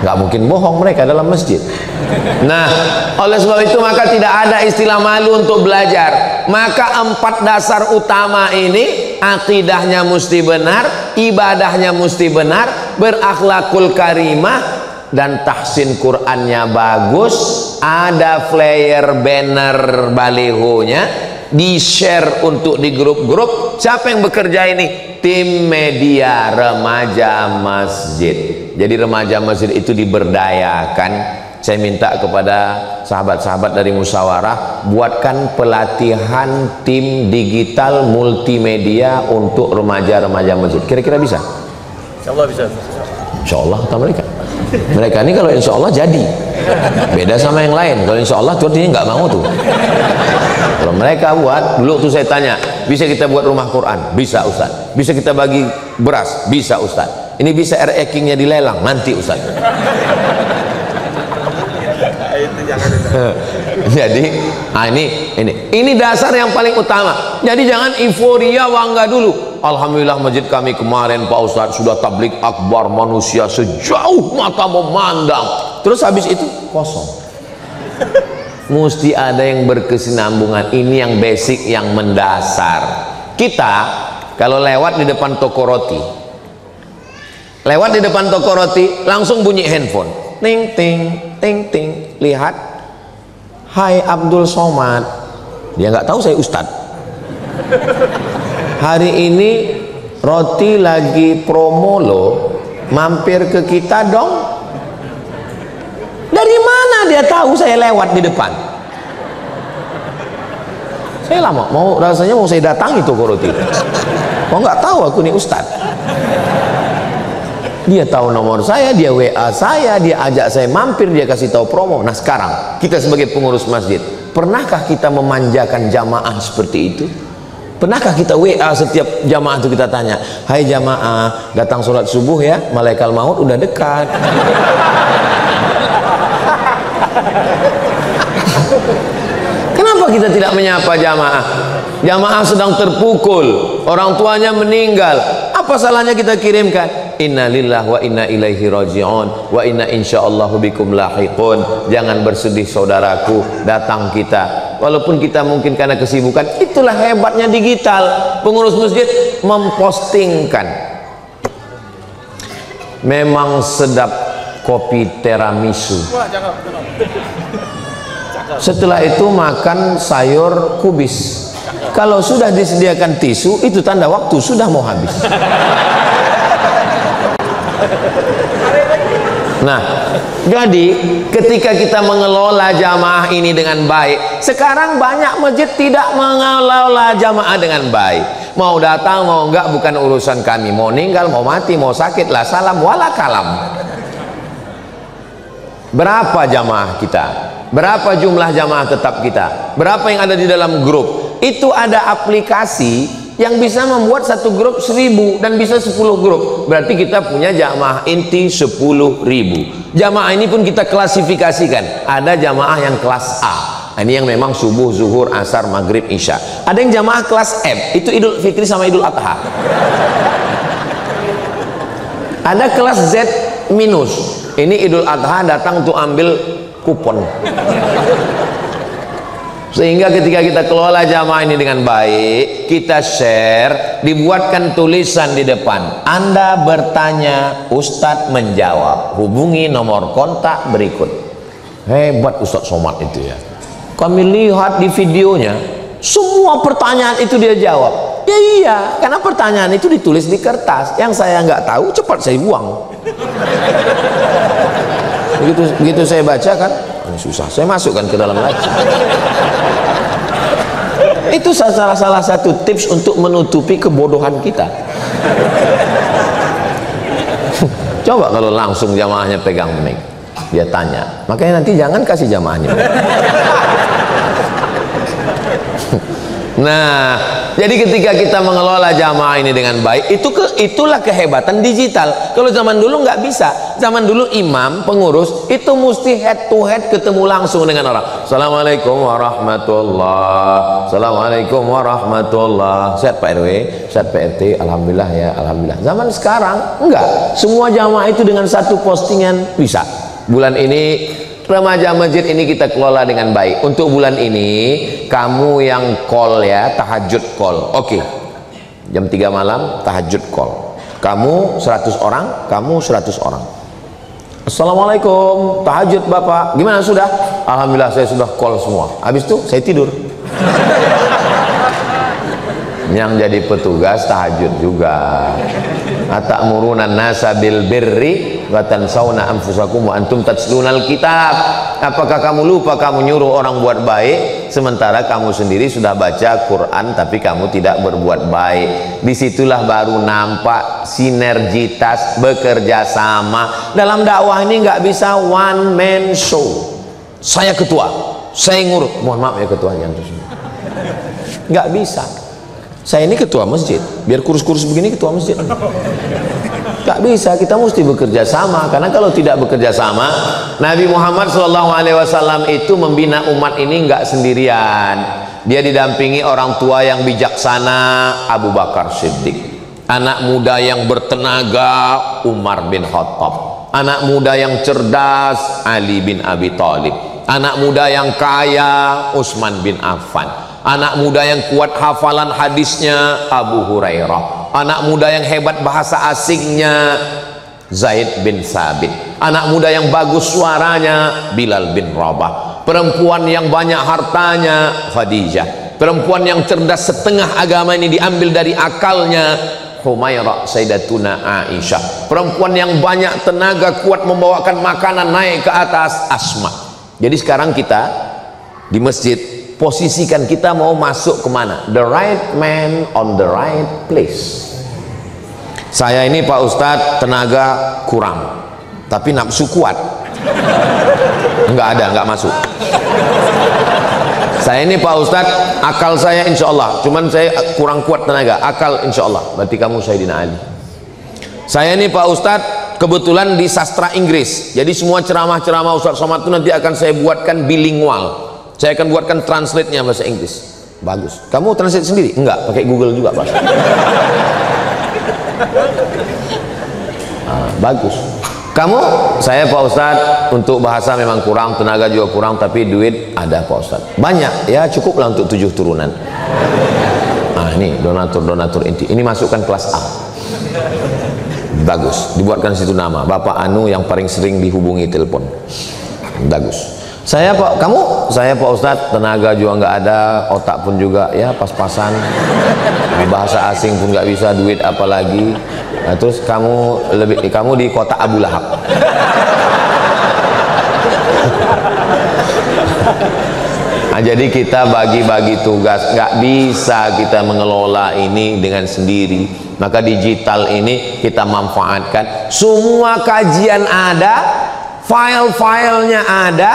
Nggak mungkin bohong mereka dalam masjid. Nah, oleh sebab itu maka tidak ada istilah malu untuk belajar. Maka 4 dasar utama ini, akidahnya mesti benar, ibadahnya mesti benar, berakhlakul karimah, dan tahsin Qur'annya bagus, ada flyer, banner, balihonya, di share untuk di grup-grup. Siapa yang bekerja ini? Tim media remaja masjid. Jadi remaja masjid itu diberdayakan. Saya minta kepada sahabat-sahabat dari Musyawarah, buatkan pelatihan tim digital multimedia untuk remaja-remaja masjid. Kira-kira bisa? Insya Allah bisa. Insya Allah kata mereka. Mereka ini kalau insya Allah jadi, beda sama yang lain. Kalau insya Allah tuh artinya nggak mau tuh. Kalau mereka buat, dulu tuh saya tanya, bisa kita buat rumah Quran? Bisa Ustaz. Bisa kita bagi beras? Bisa Ustaz. Ini bisa RE-nya dilelang? Nanti Ustaz. Jadi ini dasar yang paling utama. Jadi jangan euforia bangga dulu. Alhamdulillah masjid kami kemarin Pak Ustadz sudah tablik akbar, manusia sejauh mata memandang. Terus habis itu kosong. Mesti ada yang berkesinambungan. Ini yang basic, yang mendasar. Kita kalau lewat di depan toko roti, langsung bunyi handphone, ting ting ting ting. Lihat, hai Abdul Somad. Dia nggak tahu saya Ustadz. Hari ini roti lagi promo loh, mampir ke kita dong. Dari mana dia tahu saya lewat di depan? Saya lama rasanya mau saya datangi toko roti. Kok nggak tahu aku nih Ustadz? Dia tahu nomor saya, dia WA saya, dia ajak saya mampir, dia kasih tahu promo. Nah sekarang kita sebagai pengurus masjid, pernahkah kita memanjakan jamaah seperti itu? Pernahkah kita WA setiap jamaah itu kita tanya, hai jamaah, datang sholat subuh ya, malaikat maut udah dekat. Kenapa kita tidak menyapa jamaah? Jamaah sedang terpukul, orang tuanya meninggal, apa salahnya kita kirimkan? Inna lillahi wa inna ilaihi raji'un wa inna insyaallahu bikum lahiqun. Jangan bersedih saudaraku, datang kita. Walaupun kita mungkin karena kesibukan, itulah hebatnya digital. Pengurus masjid mempostingkan. Memang sedap kopi tiramisu. Setelah itu makan sayur kubis. Kalau sudah disediakan tisu, itu tanda waktu sudah mau habis. Nah, jadi ketika kita mengelola jamaah ini dengan baik, sekarang banyak masjid tidak mengelola jamaah dengan baik. Mau datang mau enggak bukan urusan kami, mau meninggal mau mati mau sakit lah salam wala kalam. Berapa jamaah kita? Berapa jumlah jamaah tetap kita? Berapa yang ada di dalam grup? Itu ada aplikasi yang bisa membuat satu grup 1000 dan bisa 10 grup. Berarti kita punya jamaah inti 10.000. Jamaah ini pun kita klasifikasikan. Ada jamaah yang kelas A. Ini yang memang subuh, zuhur, asar, maghrib, isya. Ada yang jamaah kelas M. Itu Idul Fitri sama Idul Adha. Ada kelas Z minus. Ini Idul Adha datang untuk ambil kupon. Sehingga ketika kita kelola jamaah ini dengan baik, kita share, dibuatkan tulisan di depan. Anda bertanya, Ustadz menjawab. Hubungi nomor kontak berikut. Hebat Ustadz Somad itu ya. Kami lihat di videonya, semua pertanyaan itu dia jawab. Ya iya, karena pertanyaan itu ditulis di kertas. Yang saya nggak tahu, cepat saya buang. Begitu saya baca kan, ini susah. Saya masukkan ke dalam lagi. Itu salah satu tips untuk menutupi kebodohan kita. Coba kalau langsung jamaahnya pegang mic, dia tanya, makanya nanti jangan kasih jamaahnya. Nah, jadi ketika kita mengelola jamaah ini dengan baik, itulah kehebatan digital. Kalau zaman dulu nggak bisa. Zaman dulu imam, pengurus itu mesti head to head ketemu langsung dengan orang. Assalamualaikum warahmatullah. Assalamualaikum warahmatullah. Sehat Pak RW, sehat Pak RT, alhamdulillah ya, alhamdulillah. Zaman sekarang enggak. Semua jamaah itu dengan satu postingan bisa. Bulan ini remaja masjid ini kita kelola dengan baik. Untuk bulan ini kamu yang call ya, tahajud call. Oke. Jam 3 malam tahajud call. Kamu 100 orang, kamu 100 orang. Assalamualaikum, tahajud Bapak. Gimana sudah? Alhamdulillah saya sudah call semua. Habis itu saya tidur. Yang jadi petugas tahajud juga. Atamuruna nasa bil birri wa tansawna anfusakum wa antum tatlunal kitab. apakah kamu lupa kamu nyuruh orang buat baik, sementara kamu sendiri sudah baca Quran tapi kamu tidak berbuat baik. Disitulah baru nampak sinergitas, bekerja sama. Dalam dakwah ini nggak bisa one man show. Saya ketua, saya ngurus. Mohon maaf ya ketua, jangan terus. Nggak bisa. Saya ini ketua masjid, biar kurus-kurus begini ketua masjid. Nggak bisa, kita mesti bekerja sama. Karena kalau tidak bekerja sama, Nabi Muhammad SAW itu membina umat ini nggak sendirian. Dia didampingi orang tua yang bijaksana, Abu Bakar Siddiq. Anak muda yang bertenaga, Umar bin Khattab. Anak muda yang cerdas, Ali bin Abi Thalib. Anak muda yang kaya, Utsman bin Affan. Anak muda yang kuat hafalan hadisnya, Abu Hurairah. Anak muda yang hebat bahasa asingnya, Zaid bin Sabit. Anak muda yang bagus suaranya, Bilal bin Rabah. Perempuan yang banyak hartanya, Khadijah. Perempuan yang cerdas setengah agama ini diambil dari akalnya, Humairah Sayyidatuna Aisyah. Perempuan yang banyak tenaga, kuat membawakan makanan naik ke atas, Asma. Jadi sekarang kita di masjid, posisikan kita mau masuk kemana? The right man on the right place. Saya ini Pak Ustadz tenaga kurang, tapi nafsu kuat. Enggak masuk. Saya ini Pak Ustadz, akal saya insya Allah, cuman saya kurang kuat tenaga, akal insya Allah. Berarti kamu Sayyidina Ali. Saya ini Pak Ustadz kebetulan di sastra Inggris, jadi semua ceramah-ceramah Ustadz Somad itu nanti akan saya buatkan bilingual. Saya akan buatkan translate-nya bahasa Inggris. Bagus. Kamu translate sendiri? Enggak, pakai Google juga Pak. Bagus. Kamu? Saya Pak Ustadz untuk bahasa memang kurang, tenaga juga kurang, tapi duit ada Pak Ustadz. Banyak, ya cukuplah untuk 7 turunan. Ini donatur inti. Ini masukkan kelas A. Bagus, dibuatkan situ nama Bapak Anu yang paling sering dihubungi telepon. Bagus. Saya Pak, kamu? Saya Pak Ustadz tenaga juga nggak ada, otak pun juga ya pas-pasan. Bahasa asing pun nggak bisa, duit apalagi. Nah, terus kamu di kota Abu Lahab. Nah, jadi kita bagi-bagi tugas, nggak bisa kita mengelola ini dengan sendiri. Maka digital ini kita manfaatkan. Semua kajian ada, file-filenya ada,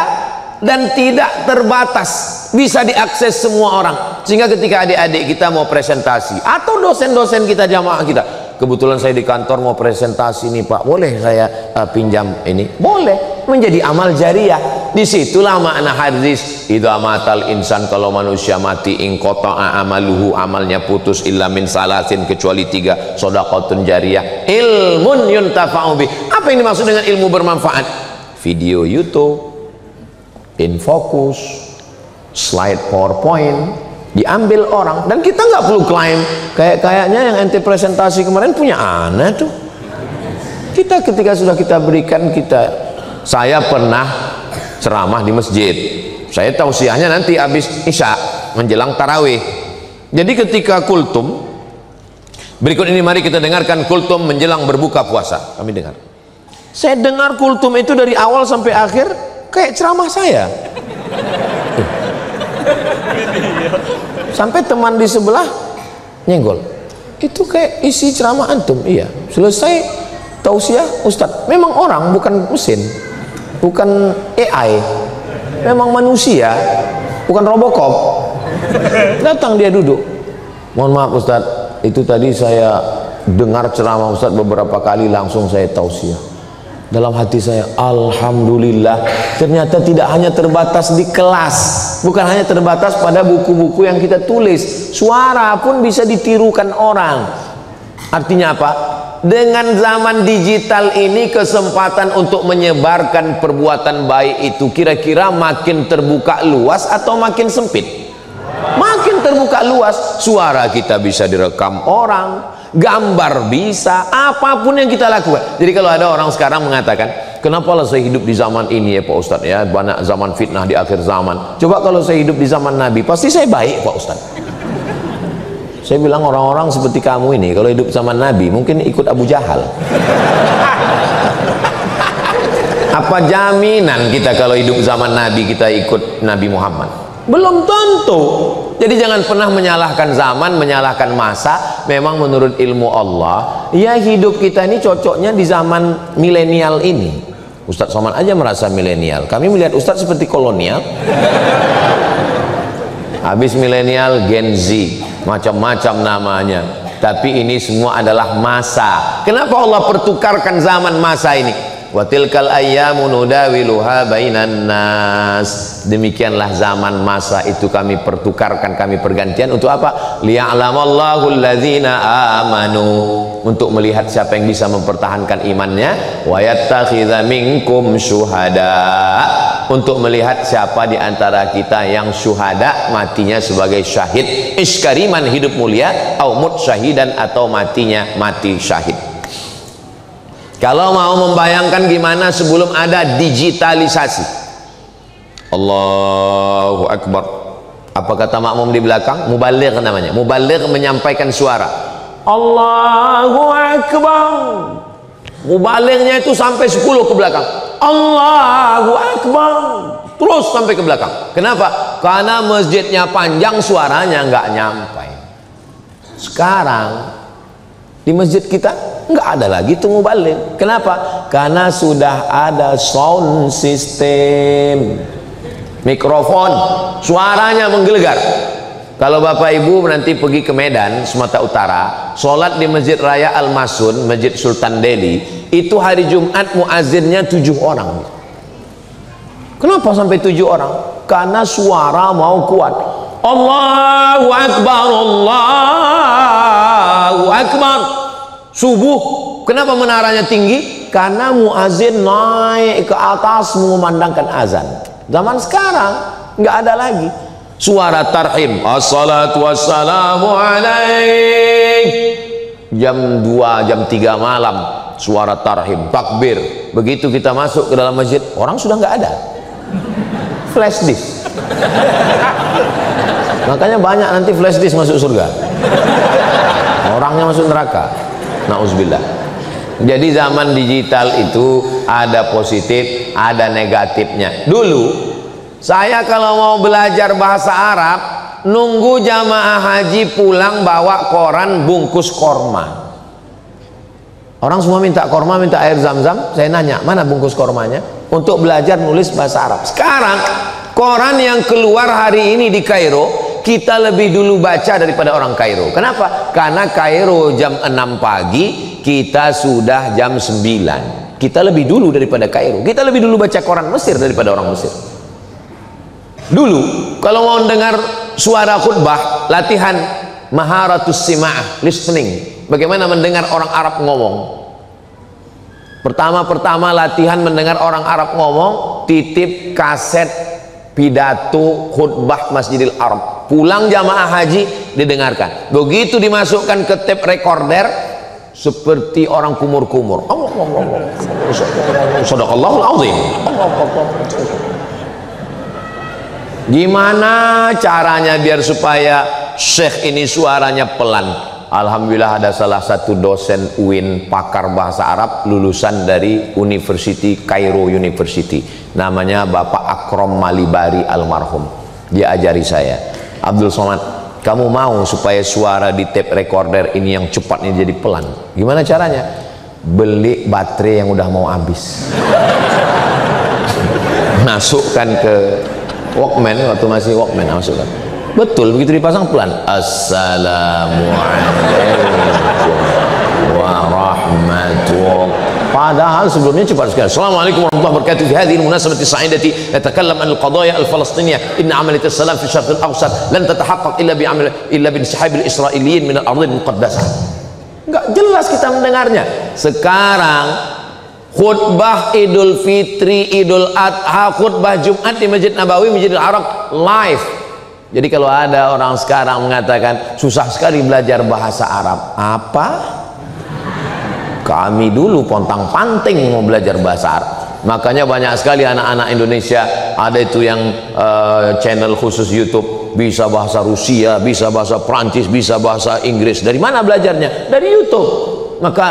dan tidak terbatas, bisa diakses semua orang. Sehingga ketika adik-adik kita mau presentasi atau dosen-dosen kita, jamaah kita, kebetulan saya di kantor mau presentasi nih Pak, boleh saya pinjam ini? Boleh, menjadi amal jariah. Disitulah makna hadis, idza matal insan, kalau manusia mati, in qata'a amaluhu, amalnya putus, illa min salasin, kecuali 3, shadaqatun jariyah, ilmun yuntafa'u bih. Apa yang dimaksud dengan ilmu bermanfaat? Video YouTube, infocus, slide PowerPoint diambil orang, dan kita nggak perlu klaim. Kayaknya yang ente presentasi kemarin punya anak tuh. Kita ketika sudah kita berikan, saya pernah ceramah di masjid. Saya tausiahnya nanti habis isya menjelang tarawih. Jadi ketika kultum, berikut ini mari kita dengarkan kultum menjelang berbuka puasa. Kami dengar. Saya dengar kultum itu dari awal sampai akhir kayak ceramah saya. Sampai teman di sebelah nyenggol, itu kayak isi ceramah antum. Iya, selesai tausiah Ustadz. Memang orang, bukan mesin, bukan AI, memang manusia, bukan Robocop. Datang dia duduk, mohon maaf Ustadz, itu tadi saya dengar ceramah Ustadz beberapa kali, langsung saya tausiah. Dalam hati saya, alhamdulillah, ternyata tidak hanya terbatas di kelas, bukan hanya terbatas pada buku-buku yang kita tulis, suara pun bisa ditirukan orang. Artinya apa? Dengan zaman digital ini, kesempatan untuk menyebarkan perbuatan baik itu kira-kira makin terbuka luas atau makin sempit? Makin terbuka luas. Suara kita bisa direkam orang, gambar bisa, apapun yang kita lakukan. Jadi kalau ada orang sekarang mengatakan, kenapa lah saya hidup di zaman ini ya Pak Ustadz, ya banyak zaman fitnah di akhir zaman. Coba kalau saya hidup di zaman Nabi, pasti saya baik Pak Ustadz. Saya bilang, orang-orang seperti kamu ini kalau hidup zaman Nabi mungkin ikut Abu Jahal. Apa jaminan kita kalau hidup zaman Nabi kita ikut Nabi Muhammad? Belum tentu. Jadi jangan pernah menyalahkan zaman, menyalahkan masa. Memang menurut ilmu Allah, ya hidup kita ini cocoknya di zaman milenial ini. Ustadz Somad aja merasa milenial. Kami melihat Ustadz seperti kolonial. Habis milenial, Gen Z, macam-macam namanya. Tapi ini semua adalah masa. Kenapa Allah pertukarkan zaman masa ini? Wa tilkal ayyamu nudawiluha bainan nas. Demikianlah zaman masa itu kami pertukarkan, kami pergantian untuk apa? Liya'lamallahu alladzina amanu, untuk melihat siapa yang bisa mempertahankan imannya, wa yattakhidha minkum syuhada, untuk melihat siapa di antara kita yang syuhada, matinya sebagai syahid, iskariman hidup mulia, au mut syahidan, atau matinya mati syahid. Kalau mau membayangkan gimana sebelum ada digitalisasi. Allahu Akbar. Apa kata makmum di belakang? Mubaligh namanya. Mubaligh menyampaikan suara. Allahu Akbar. Mubalighnya itu sampai 10 ke belakang. Allahu Akbar. Terus sampai ke belakang. Kenapa? Karena masjidnya panjang, suaranya nggak nyampai. Sekarang di masjid kita nggak ada lagi tuh mubaligh. Kenapa? Karena sudah ada sound system, mikrofon, suaranya menggelegar. Kalau Bapak Ibu nanti pergi ke Medan, Sumatera Utara, sholat di Masjid Raya Al-Masun, Masjid Sultan Delhi, itu hari Jumat muazzinnya 7 orang. Kenapa sampai 7 orang? Karena suara mau kuat. Allahu Akbar, Allahu Akbar. Subuh, kenapa menaranya tinggi? Karena muazin naik ke atas mengumandangkan azan. Zaman sekarang nggak ada lagi suara tarhim, assalatu wassalamu alaik, jam 2, jam 3 malam suara tarhim, takbir. Begitu kita masuk ke dalam masjid, orang sudah nggak ada, flash disk. Makanya banyak nanti flash disk masuk surga, orangnya masuk neraka. Nauzubillah. Jadi zaman digital itu ada positif, ada negatifnya. Dulu saya kalau mau belajar bahasa Arab, nunggu jamaah haji pulang bawa koran bungkus korma. Orang semua minta korma, minta air zam-zam. Saya nanya, mana bungkus kormanya? Untuk belajar nulis bahasa Arab. Sekarang koran yang keluar hari ini di Kairo, kita lebih dulu baca daripada orang Kairo. Kenapa? Karena Kairo jam 6 pagi, kita sudah jam 9. Kita lebih dulu daripada Kairo. Kita lebih dulu baca koran Mesir daripada orang Mesir. Dulu kalau mau dengar suara khutbah, latihan maharatus sima'ah, listening. Bagaimana mendengar orang Arab ngomong. Pertama-pertama latihan mendengar orang Arab ngomong, titip kaset pidato khutbah Masjidil Arab. Pulang jamaah haji didengarkan. Begitu dimasukkan ke tape recorder, seperti orang kumur-kumur. Shadaqallahul azim. Gimana caranya biar supaya syekh ini suaranya pelan? Alhamdulillah ada salah satu dosen UIN, pakar bahasa Arab, lulusan dari University Cairo University. Namanya Bapak Akrom Malibari almarhum. Dia ajari saya, Abdul Somad, kamu mau supaya suara di tape recorder ini yang cepat ini jadi pelan? Gimana caranya? Beli baterai yang udah mau habis. Masukkan ke Walkman, waktu masih Walkman, masukkan. Betul, begitu dipasang pelan. Assalamualaikum warahmatullahi. Padahal sebelumnya cepat sekali. Assalamualaikum warahmatullahi wabarakatuh. Fi hadhihi al-munasabati as-sa'idati natakallam an al-qadaya al-falastiniyah. Inna 'amaliyat as-salam fi syarq al-awsat lan tatahaqqaq illa bi inshihab al-israiliyyin min al-ardh al-muqaddasah. Enggak jelas kita mendengarnya. Sekarang khutbah Idul Fitri, Idul Adha, khutbah Jumat di Masjid Nabawi, Masjidil Haram live. Jadi kalau ada orang sekarang mengatakan susah sekali belajar bahasa Arab, apa? Kami dulu pontang-panting mau belajar bahasa Arab. Makanya banyak sekali anak-anak Indonesia, ada itu yang channel khusus YouTube, bisa bahasa Rusia, bisa bahasa Prancis, bisa bahasa Inggris. Dari mana belajarnya? Dari YouTube. Maka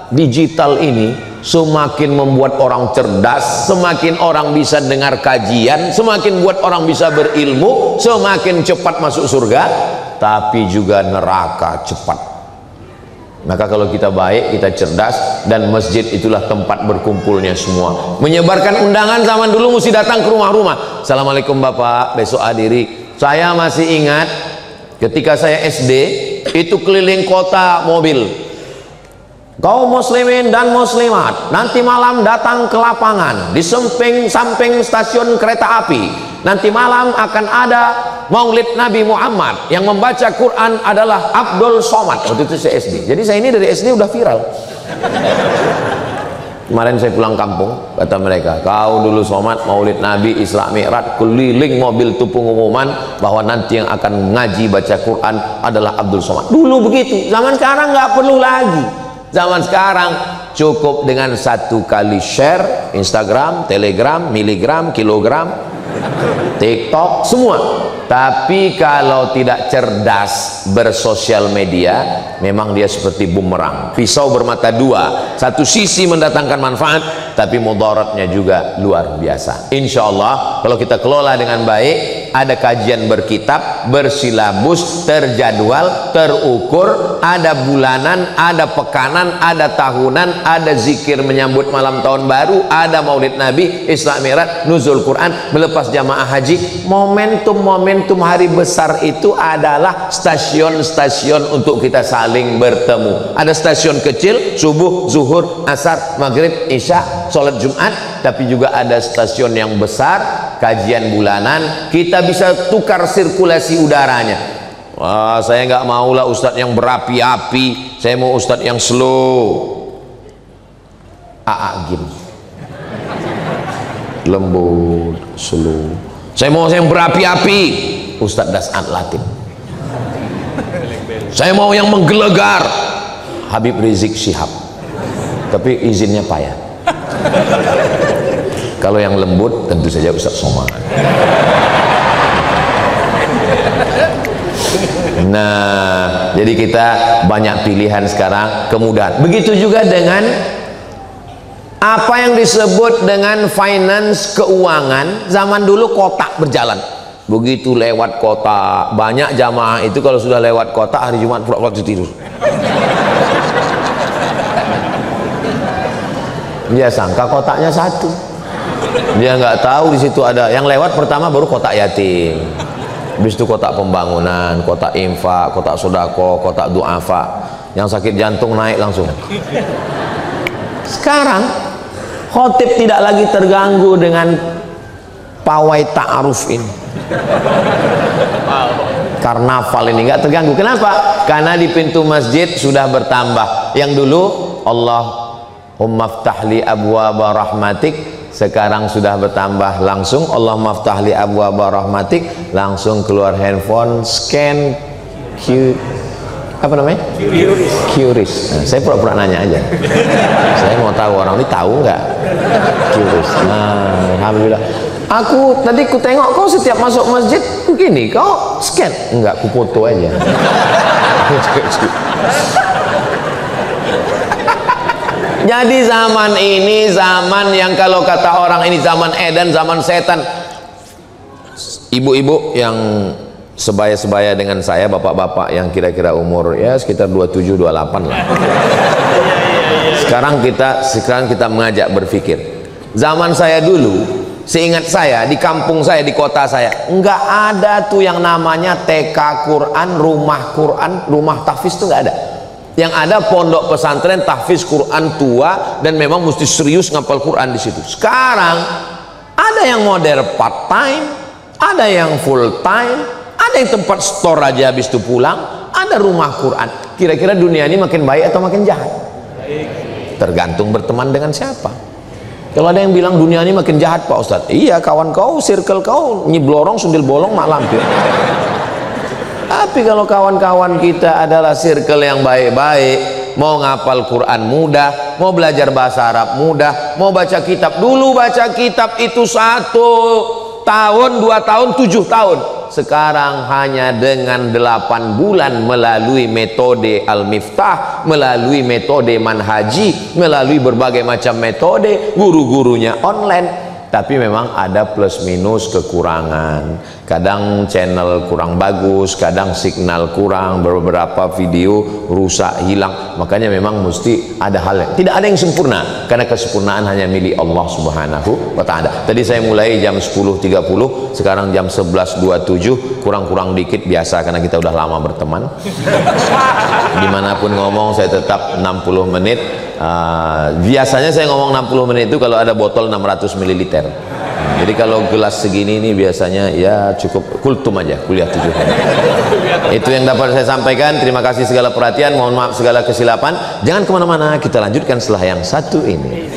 digital ini semakin membuat orang cerdas, semakin orang bisa dengar kajian, semakin buat orang bisa berilmu, semakin cepat masuk surga, tapi juga neraka cepat. Maka kalau kita baik, kita cerdas, dan masjid itulah tempat berkumpulnya semua. Menyebarkan undangan zaman dulu mesti datang ke rumah-rumah. Assalamualaikum Bapak, besok hadiri. Saya masih ingat ketika saya SD, itu keliling kota mobil. Kaum muslimin dan muslimat, nanti malam datang ke lapangan di samping stasiun kereta api. Nanti malam akan ada Maulid Nabi Muhammad, yang membaca Quran adalah Abdul Somad. Waktu itu saya SD. Jadi saya ini dari SD udah viral. Kemarin saya pulang kampung, kata mereka, kau dulu Somad Maulid Nabi Isra Mi'raj, keliling mobil itu pengumuman bahwa nanti yang akan ngaji baca Quran adalah Abdul Somad. Dulu begitu. Zaman sekarang nggak perlu lagi. Zaman sekarang cukup dengan satu kali share Instagram, Telegram, miligram, kilogram, TikTok, semua. Tapi kalau tidak cerdas bersosial media, memang dia seperti bumerang, pisau bermata dua. Satu sisi mendatangkan manfaat, tapi mudaratnya juga luar biasa. Insya Allah kalau kita kelola dengan baik, ada kajian berkitab, bersilabus, terjadwal, terukur, ada bulanan, ada pekanan, ada tahunan, ada zikir menyambut malam tahun baru, ada Maulid Nabi, Isra Mi'raj, nuzul Quran, melepas jamaah haji. Momentum hari besar itu adalah stasiun-stasiun untuk kita saling bertemu. Ada stasiun kecil, subuh, zuhur, asar, maghrib, isya, sholat Jumat, tapi juga ada stasiun yang besar, kajian bulanan. Kita bisa tukar sirkulasi udaranya. Wah, saya nggak maulah ustadz yang berapi-api, saya mau ustadz yang slow. Gini, lembut, slow. Saya mau yang berapi-api, Ustadz Das'ad Latif. Saya mau yang menggelegar, Habib Rizik Syihab. Tapi izinnya payah. Kalau yang lembut tentu saja Ustadz Somad. Nah, jadi kita banyak pilihan sekarang, kemudahan. Begitu juga dengan apa yang disebut dengan finance, keuangan. Zaman dulu kotak berjalan. Begitu lewat kota, banyak jamaah itu kalau sudah lewat kota hari Jumat pura-pura tidur. Dia sangka kotaknya satu. Dia nggak tahu di situ ada yang lewat. Pertama baru kotak yatim, habis itu kotak pembangunan, kotak infak, kotak sodako, kotak duafa. Yang sakit jantung naik langsung. Sekarang khotib tidak lagi terganggu dengan pawai ta'aruf ini. Karnaval ini nggak terganggu. Kenapa? Karena di pintu masjid sudah bertambah. Yang dulu Allahumma ftahli abwaba rahmatik, sekarang sudah bertambah langsung Allahumma ftahli abwaba rahmatik, langsung keluar handphone, scan apa namanya? QRIS. Nah, saya pura-pura nanya aja. Saya mau tahu orang ini tahu nggak QRIS. Nah, alhamdulillah. Aku tadi ku tengok kau setiap masuk masjid begini, kau scan? Enggak, ku foto aja. Jadi zaman ini zaman yang kalau kata orang ini zaman edan, zaman setan. Ibu-ibu yang sebaya-sebaya dengan saya, bapak-bapak yang kira-kira umur ya sekitar 27-28 lah. Sekarang kita mengajak berpikir. Zaman saya dulu, seingat saya di kampung saya, di kota saya, nggak ada tuh yang namanya TK Quran, rumah tahfiz tuh nggak ada. Yang ada pondok pesantren tahfiz Quran tua dan memang mesti serius ngapal Quran di situ. Sekarang ada yang model part time, ada yang full time. Ada yang tempat store aja habis itu pulang, ada rumah Quran. Kira-kira dunia ini makin baik atau makin jahat? Tergantung berteman dengan siapa. Kalau ada yang bilang dunia ini makin jahat Pak Ustadz, iya kawan kau, circle kau nyiblorong, sundil bolong, mak lampir. Tapi kalau kawan-kawan kita adalah circle yang baik-baik, mau ngapal Quran mudah, mau belajar bahasa Arab mudah, mau baca kitab. Dulu baca kitab itu 1 tahun, 2 tahun, 7 tahun. Sekarang hanya dengan 8 bulan melalui metode Al-Miftah, melalui metode manhaji, melalui berbagai macam metode, guru-gurunya online. Tapi memang ada plus minus kekurangan. Kadang channel kurang bagus, kadang signal kurang, beberapa video rusak, hilang. Makanya memang mesti ada hal yang tidak ada yang sempurna, karena kesempurnaan hanya milik Allah Subhanahu wa ta'ala. Tadi saya mulai jam 10.30, sekarang jam 11.27, kurang-kurang dikit biasa karena kita udah lama berteman. Dimanapun ngomong saya tetap 60 menit. Biasanya saya ngomong 60 menit itu kalau ada botol 600 ml. Jadi kalau gelas segini ini biasanya ya cukup kultum aja, kuliah 7 hari. Itu yang dapat saya sampaikan. Terima kasih segala perhatian, mohon maaf segala kesilapan. Jangan kemana-mana, kita lanjutkan setelah yang satu ini.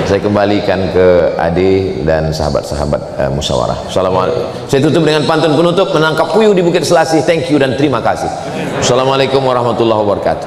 Saya kembalikan ke Ade dan sahabat-sahabat musyawarah. Assalamualaikum. Saya tutup dengan pantun penutup, menangkap puyuh di Bukit Selasih. Thank you dan terima kasih. Assalamualaikum warahmatullahi wabarakatuh.